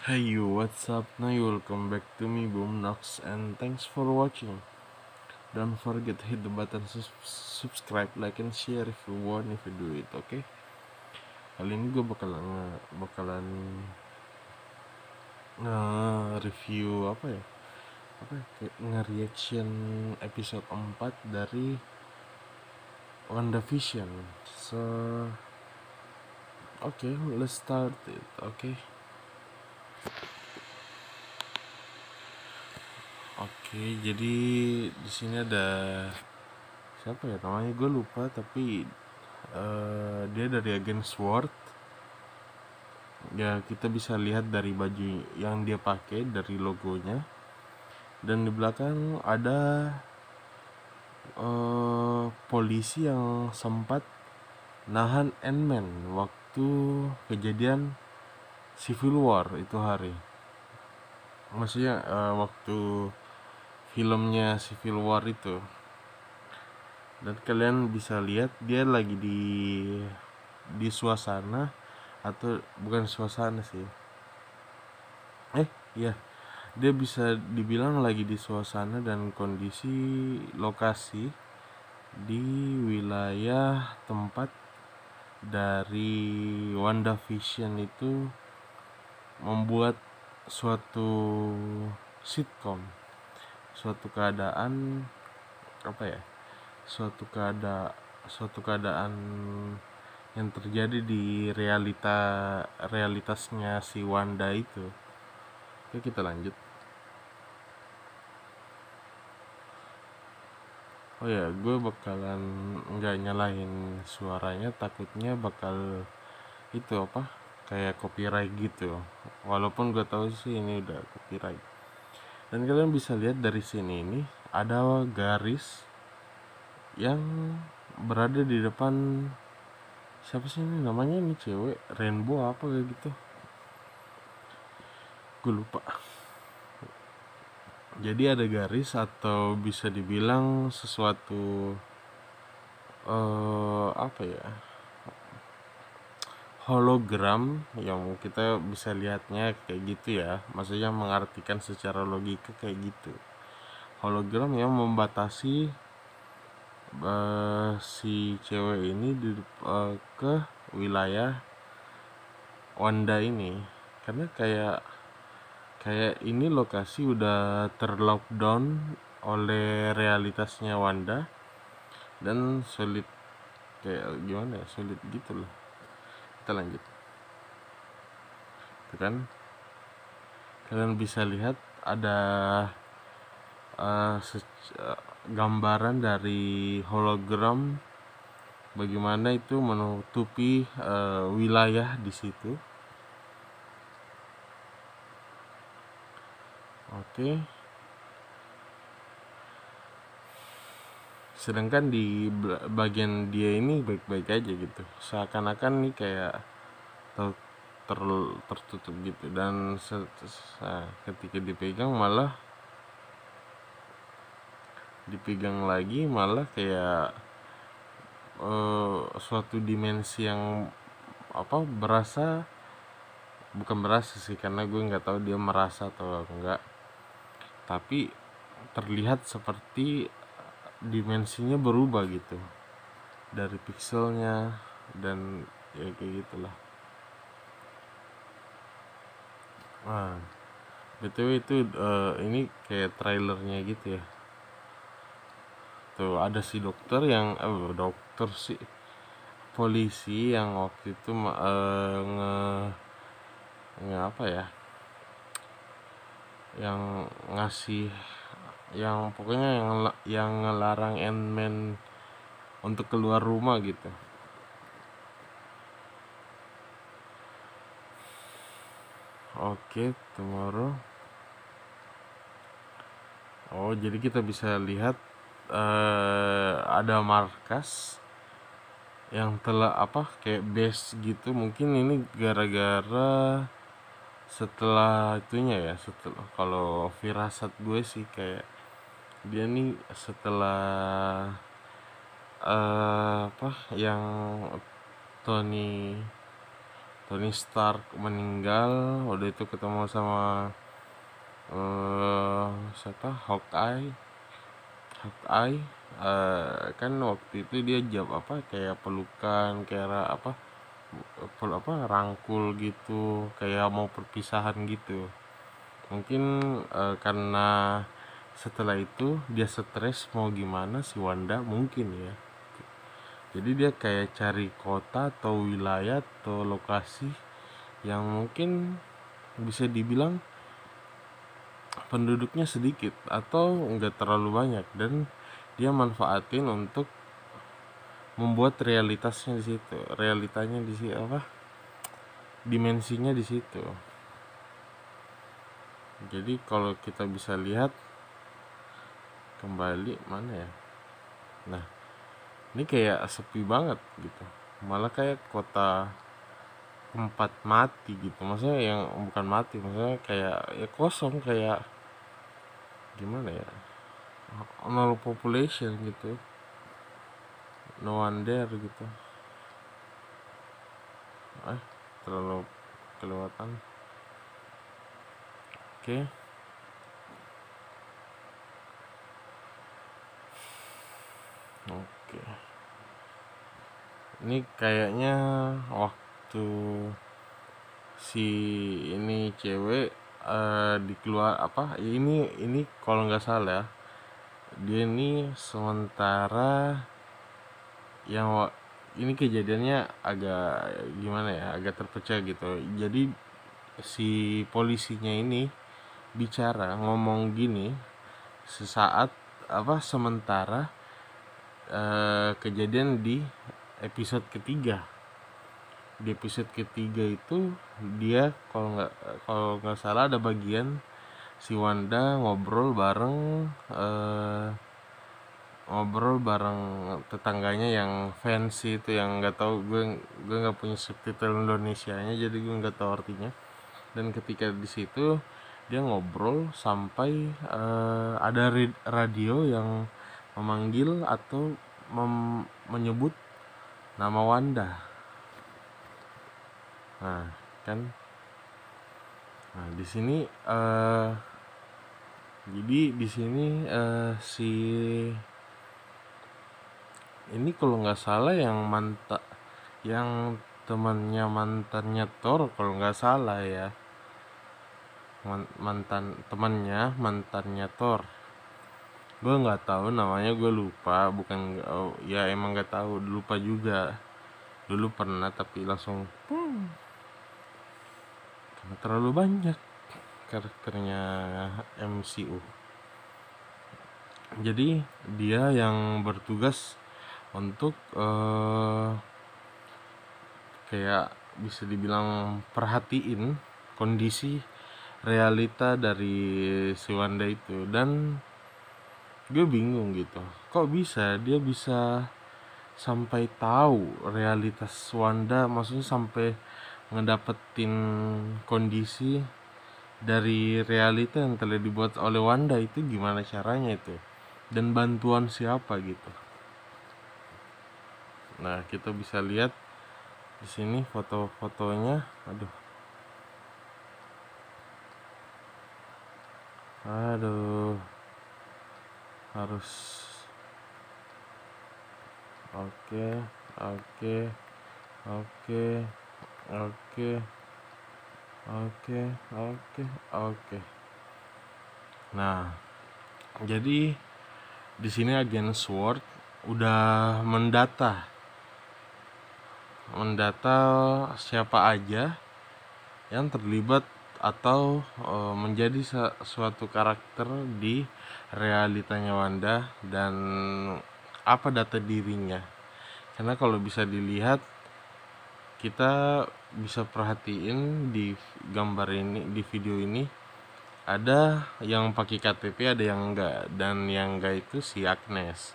Hey you, what's up? Now you welcome back to me Boomnox and thanks for watching. Don't forget to hit the button subscribe, like and share if you want, if you do it, okay? Kali ini gue bakalan nge-review kayak nge-reaction episode 4 dari WandaVision. So, okay, let's start it, okay? Oke, jadi di sini ada siapa ya namanya, gue lupa, tapi dia dari agen SWORD. Ya, kita bisa lihat dari baju yang dia pakai, dari logonya, dan di belakang ada polisi yang sempat nahan Ant-Man waktu kejadian Civil War itu hari. Maksudnya waktu filmnya Civil War itu. Dan kalian bisa lihat dia lagi di suasana, atau bukan suasana sih, iya, dia bisa dibilang lagi di suasana dan kondisi lokasi di wilayah tempat dari WandaVision itu membuat suatu sitcom, suatu keadaan apa ya, suatu keadaan yang terjadi di realitasnya si Wanda itu. Oke, kita lanjut. Oh ya, gue bakalan nggak nyalain suaranya, takutnya bakal itu apa, kayak copyright gitu. Walaupun gue tahu sih ini udah copyright. Dan kalian bisa lihat dari sini ini ada garis yang berada di depan, siapa sih ini namanya, ini cewek, Rainbow apa kayak gitu, gue lupa. Jadi ada garis, atau bisa dibilang sesuatu apa ya, hologram, yang kita bisa lihatnya kayak gitu ya, maksudnya mengartikan secara logika kayak gitu. Hologram yang membatasi si cewek ini ke wilayah Wanda ini, karena kayak ini lokasi udah terlockdown oleh realitasnya Wanda, dan sulit, kayak gimana ya, sulit gitu loh. Kita lanjut. Itu kan kalian bisa lihat ada gambaran dari hologram, bagaimana itu menutupi wilayah di situ. Oke. Sedangkan di bagian dia ini baik-baik aja gitu, seakan-akan nih kayak tertutup gitu, dan ketika dipegang lagi malah kayak suatu dimensi yang apa, bukan berasa sih, karena gue nggak tahu dia merasa atau enggak, tapi terlihat seperti dimensinya berubah gitu dari pixelnya, dan ya kayak gitulah. Nah, btw itu ini kayak trailernya gitu ya. Tuh ada si dokter yang dokter sih, polisi yang waktu itu nge apa ya, yang ngasih, yang pokoknya yang ngelarang Ant-Man untuk keluar rumah gitu. Oke, tomorrow. Oh, jadi kita bisa lihat ada markas yang telah apa, kayak base gitu. Mungkin ini gara-gara setelah itunya ya, setelah, kalau firasat gue sih kayak dia nih setelah apa yang Tony Tony Stark meninggal, udah itu ketemu sama siapa, Hawkeye. Kan waktu itu dia jawab apa, kayak pelukan, kayak rangkul gitu, kayak mau perpisahan gitu. Mungkin karena setelah itu dia stres, mau gimana si Wanda mungkin ya, jadi dia kayak cari kota atau wilayah atau lokasi yang mungkin bisa dibilang penduduknya sedikit atau enggak terlalu banyak, dan dia manfaatin untuk membuat realitanya di situ, dimensinya di situ. Jadi kalau kita bisa lihat kembali mana ya, nah ini kayak sepi banget gitu, malah kayak kota tempat mati gitu, maksudnya yang bukan mati, maksudnya kayak ya kosong, kayak gimana ya, nol population gitu, no one there gitu. Terlalu kelewatan. Oke. Oke, ini kayaknya waktu si ini cewek dikeluar apa, ini kalau nggak salah dia ini sementara yang ini kejadiannya agak gimana ya, agak terpecah gitu. Jadi si polisinya ini bicara ngomong gini sesaat sementara kejadian di episode ketiga. Di episode ketiga itu dia kalau nggak salah ada bagian si Wanda ngobrol bareng tetangganya yang fancy itu, yang nggak tahu, gue nggak punya subtitle Indonesianya, jadi gue nggak tahu artinya. Dan ketika di situ dia ngobrol sampai ada radio yang memanggil atau menyebut nama Wanda. Nah kan, nah di sini jadi di sini si ini kalau nggak salah yang mantannya Thor, kalau nggak salah ya, mantannya Thor. Gue nggak tahu namanya, gue lupa, bukan ya emang nggak tahu, lupa juga. Dulu pernah tapi langsung karena terlalu banyak karakternya MCU. Jadi dia yang bertugas untuk kayak bisa dibilang perhatiin kondisi realita dari si Wanda itu. Dan gue bingung gitu, kok dia bisa sampai tahu realitas Wanda, maksudnya sampai ngedapetin kondisi dari realita yang telah dibuat oleh Wanda itu, gimana caranya itu, dan bantuan siapa gitu. Nah kita bisa lihat di sini foto-fotonya. Aduh, harus oke. Nah, jadi di sini agen SWORD udah mendata siapa aja yang terlibat atau menjadi suatu karakter di realitanya Wanda, dan apa data dirinya. Karena kalau bisa dilihat, kita bisa perhatiin di gambar ini, di video ini, ada yang pakai KTP, ada yang enggak, dan yang enggak itu si Agnes.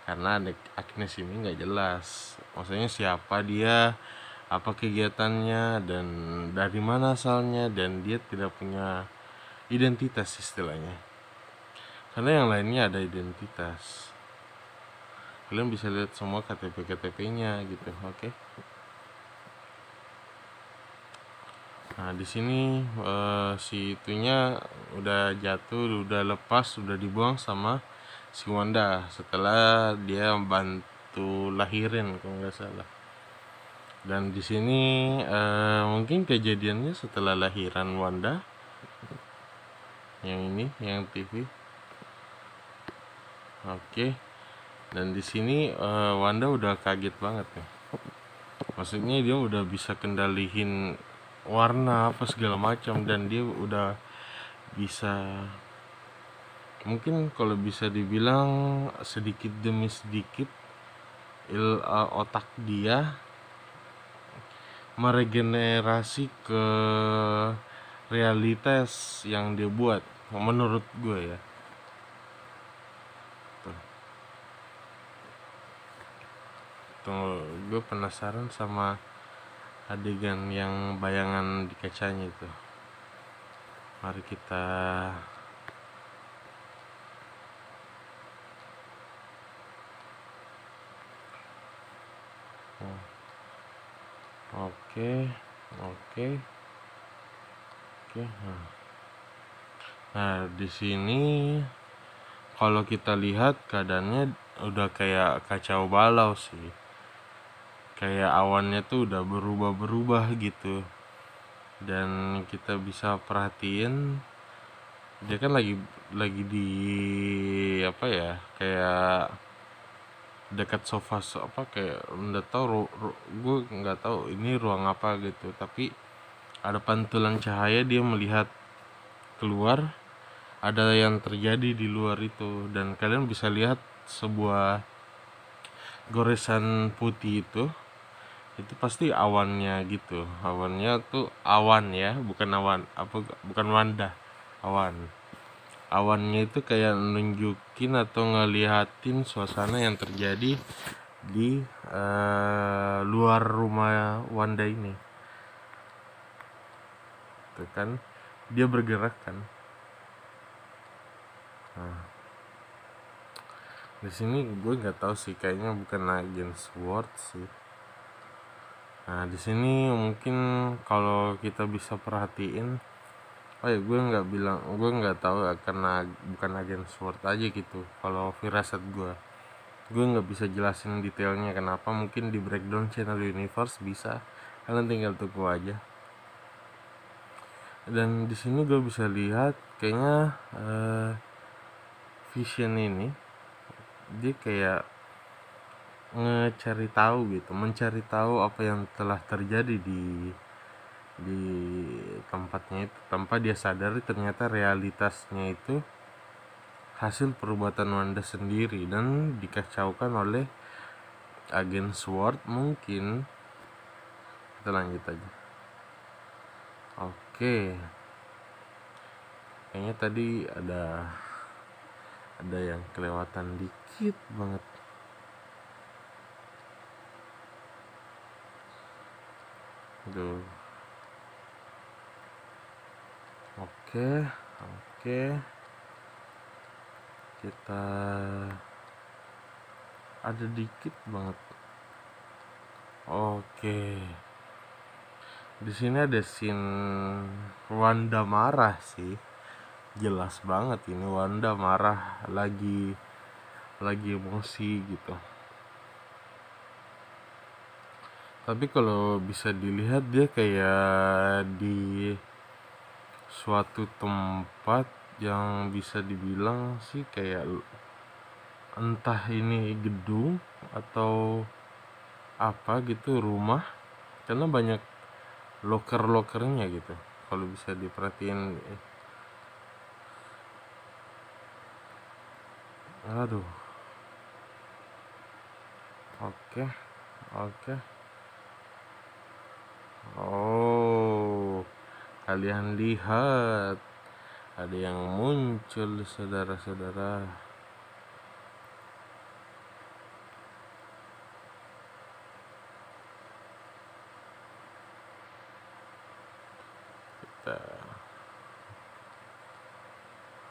Karena Agnes ini enggak jelas, maksudnya siapa dia, apa kegiatannya, dan dari mana asalnya, dan dia tidak punya identitas istilahnya. Karena yang lainnya ada identitas. Kalian bisa lihat semua KTP-nya gitu, oke? Nah, di sini si itunya udah jatuh, udah lepas, udah dibuang sama si Wanda setelah dia bantu lahirin kalau nggak salah. Dan di sini mungkin kejadiannya setelah lahiran Wanda, yang ini, yang TV. Oke. Dan di sini Wanda udah kaget banget nih. Maksudnya dia udah bisa kendaliin warna apa segala macam, dan dia udah bisa, mungkin kalau bisa dibilang sedikit demi sedikit otak dia meregenerasi ke realitas yang dia buat, menurut gue ya. Tuh, tuh gue penasaran sama adegan yang bayangan di kacanya itu. Mari kita oke, oke, oke. Nah, di sini kalau kita lihat keadaannya udah kayak kacau balau sih. Kayak awannya tuh udah berubah-berubah gitu. Dan kita bisa perhatiin dia kan lagi di apa ya, kayak dekat sofa apa, kayak nggak tahu gue nggak tahu ini ruang apa gitu, tapi ada pantulan cahaya, dia melihat keluar, ada yang terjadi di luar itu, dan kalian bisa lihat sebuah goresan putih itu pasti awannya gitu. Awannya tuh awan ya, bukan awan apa, bukan Wanda, awan. Awannya itu kayak nunjukin atau ngeliatin suasana yang terjadi di luar rumah Wanda ini. Tuh kan, dia bergerak kan. Nah, di sini gue nggak tahu sih, kayaknya bukan agen SWORD sih. Nah, di sini mungkin kalau kita bisa perhatiin, oh ya, gue nggak tahu karena bukan agen SWORD aja gitu. Kalau firasat gue nggak bisa jelasin detailnya kenapa. Mungkin di breakdown channel universe bisa, kalian tinggal tunggu aja. Dan di sini gue bisa lihat kayaknya Vision ini dia kayak mencari tahu apa yang telah terjadi di tempatnya itu, tanpa dia sadari ternyata realitasnya itu hasil perbuatan Wanda sendiri dan dikacaukan oleh agen SWORD mungkin. Kita lanjut aja. Oke, kayaknya tadi ada yang kelewatan dikit banget. Tuh. Oke, kita ada dikit banget. Oke, di sini ada scene Wanda marah sih, jelas banget ini Wanda marah, lagi emosi gitu. Tapi kalau bisa dilihat dia kayak di suatu tempat yang bisa dibilang sih kayak entah ini gedung atau apa gitu, rumah, karena banyak loker-lokernya gitu kalau bisa diperhatiin. Aduh. Oke, oke. Oh, kalian lihat ada yang muncul, saudara-saudara. Kita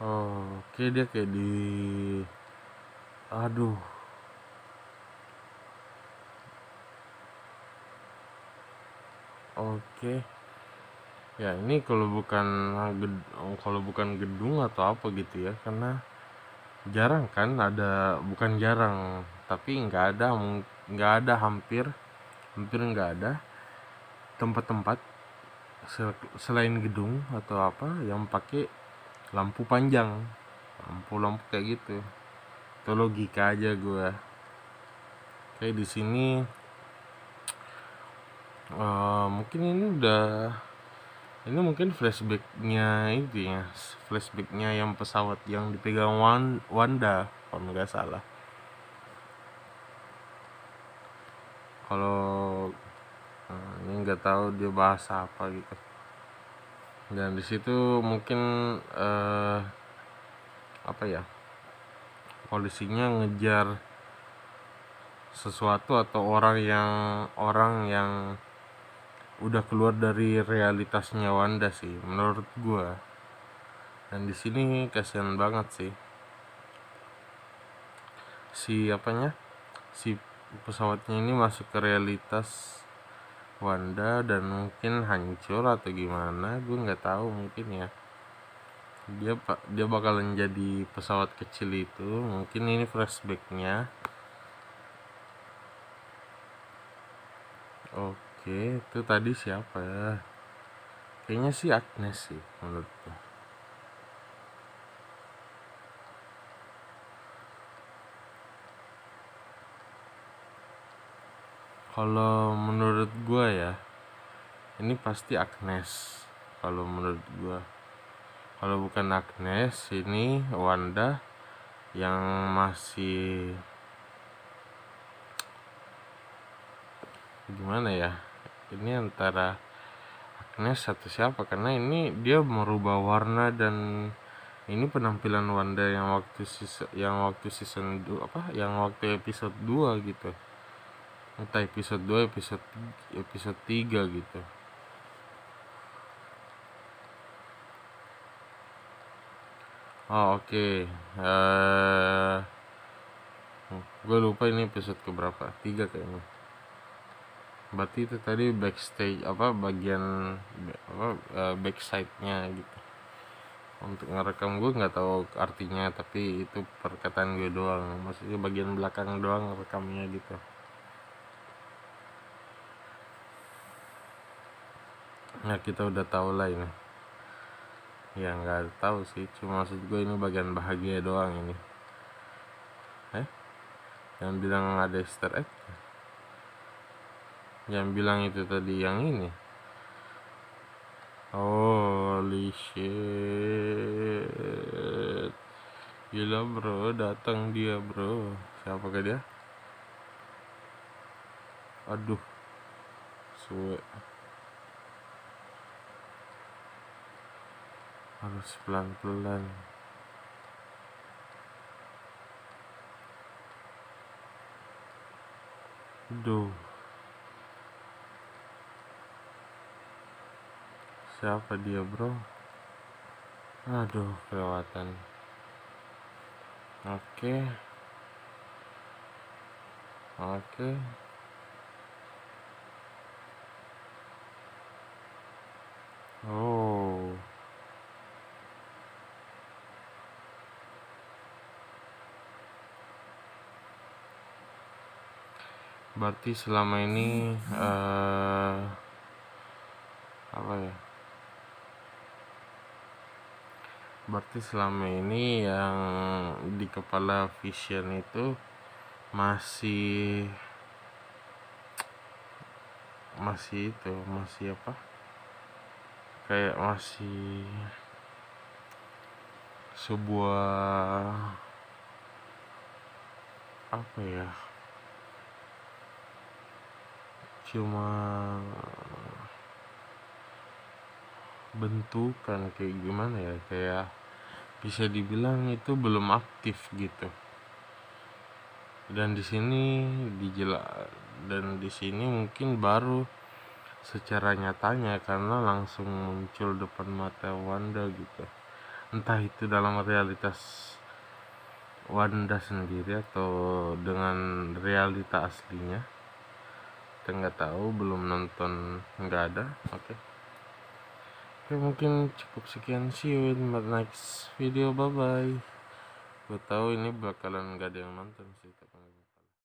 oke, dia kayak di, aduh, oke. Ya ini kalau bukan gedung atau apa gitu ya, karena jarang kan ada, bukan jarang, tapi nggak ada hampir hampir nggak ada tempat-tempat selain gedung atau apa yang pakai lampu panjang, lampu-lampu kayak gitu. Itu logika aja gue. Kayak di sini mungkin ini mungkin flashbacknya yang pesawat yang dipegang Wanda kalau nggak salah. Kalau ini nggak tahu dia bahasa apa gitu. Dan di situ mungkin apa ya, polisinya ngejar sesuatu atau orang yang udah keluar dari realitasnya Wanda sih menurut gua. Dan di sini kasihan banget sih si pesawatnya ini masuk ke realitas Wanda dan mungkin hancur atau gimana, gue nggak tahu. Mungkin ya dia bakalan jadi pesawat kecil itu, mungkin ini flashbacknya. Oke, itu tadi siapa ya? Kayaknya si Agnes sih menurutku. Kalau menurut gue ya, ini pasti Agnes. Kalau menurut gue, kalau bukan Agnes, ini Wanda yang masih gimana ya? Ini antara Agnes atau siapa? Karena ini dia merubah warna, dan ini penampilan Wanda yang waktu season 2 apa? Yang waktu episode 2 gitu. Entah episode 2 episode 3 gitu. Oh, oke. Gue lupa ini episode keberapa, 3 kayaknya. Berarti itu tadi backstage apa, bagian backside-nya gitu. Untuk ngerekam, gue nggak tahu artinya, tapi itu perkataan gue doang, maksudnya bagian belakang doang rekamnya gitu. Nah, kita udah tahu lah ini. Ya nggak tahu sih, cuma maksud gue ini bagian bahagia doang ini. Yang bilang ada Easter egg, yang bilang itu tadi yang ini. Holy shit, gila bro, datang dia bro. Siapa ke dia? Aduh, suwe, harus pelan-pelan. Aduh, siapa dia bro? Aduh, kelewatan. Oke. Oh, berarti selama ini apa ya? Berarti selama ini yang di kepala Vision itu masih apa? Kayak masih sebuah apa ya? Cuma bentukan, kayak gimana ya, kayak bisa dibilang itu belum aktif gitu. Dan di sini mungkin baru secara nyatanya, karena langsung muncul depan mata Wanda gitu. Entah itu dalam realitas Wanda sendiri atau dengan realita aslinya, kita nggak tahu, belum nonton, nggak ada. Oke. Oke, mungkin cukup sekian, see you in my next video, bye bye. Gue tahu ini bakalan gak ada yang nonton sih.